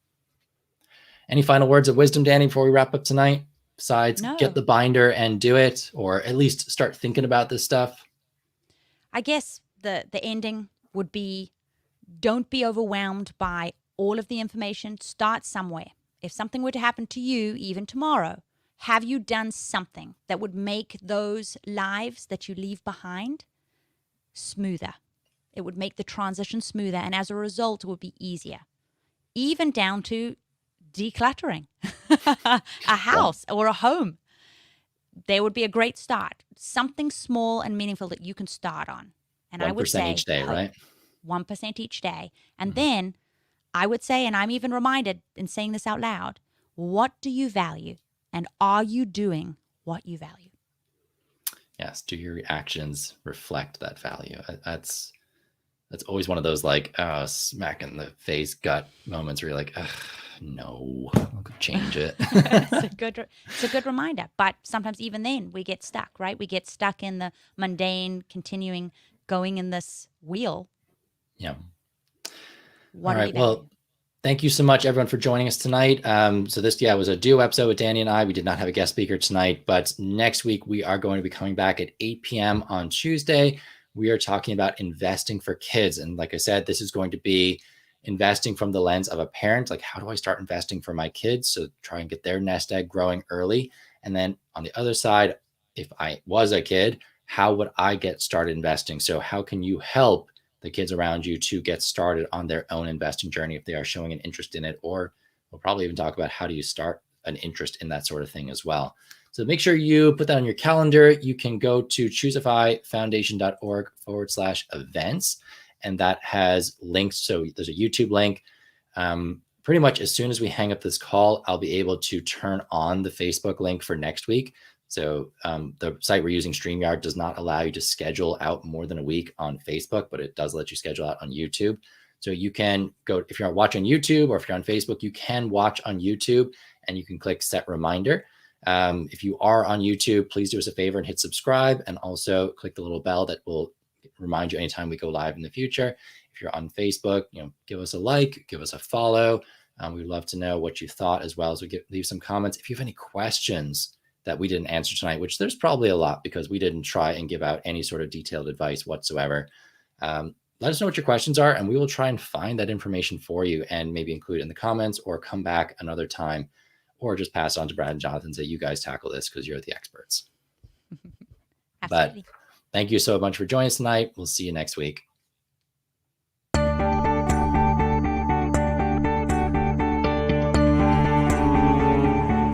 Any final words of wisdom, Danny, before we wrap up tonight? Besides, get the binder and do it, or at least start thinking about this stuff. I guess the ending would be, don't be overwhelmed by all of the information. Start somewhere. If something were to happen to you, even tomorrow, have you done something that would make those lives that you leave behind smoother? It would make the transition smoother, and as a result, it would be easier. Even down to decluttering a house or a home. there would be a great start, something small and meaningful that you can start on. And I would 1% say, each day, right? 1% each day. And Mhm. then I would say, and I'm even reminded in saying this out loud, what do you value? And are you doing what you value? Yes. Do your actions reflect that value? That's always one of those like smack in the face gut moments where you're like, no, I'll go change it. It's a good reminder. But sometimes even then we get stuck, right? We get stuck in the mundane, continuing going in this wheel. Yeah. What All do we right. value? Well, thank you so much, everyone, for joining us tonight. So this, was a duo episode with Danny and I. We did not have a guest speaker tonight, but next week we are going to be coming back at 8 p.m. on Tuesday. We are talking about investing for kids. And like I said, this is going to be investing from the lens of a parent. Like, how do I start investing for my kids? So try and get their nest egg growing early. And then on the other side, if I was a kid, how would I get started investing? So how can you help the kids around you to get started on their own investing journey if they are showing an interest in it? Or we'll probably even talk about how do you start an interest in that sort of thing as well. So make sure you put that on your calendar. You can go to ChooseFIFoundation.org/events, and that has links. So there's a YouTube link. Pretty much as soon as we hang up this call, I'll be able to turn on the Facebook link for next week. So the site we're using, StreamYard, does not allow you to schedule out more than a week on Facebook, but it does let you schedule out on YouTube. So you can go, if you're watching YouTube or if you're on Facebook, you can watch on YouTube and you can click set reminder. If you are on YouTube, please do us a favor and hit subscribe, and also click the little bell that will remind you anytime we go live in the future. If you're on Facebook, give us a like, give us a follow. We'd love to know what you thought, as well as leave some comments. If you have any questions that we didn't answer tonight, which there's probably a lot because we didn't try and give out any sort of detailed advice whatsoever, let us know what your questions are, and we will try and find that information for you and maybe include it in the comments or come back another time, or just pass on to Brad and Jonathan and say, you guys tackle this because you're the experts. Absolutely. But thank you so much for joining us tonight. We'll see you next week.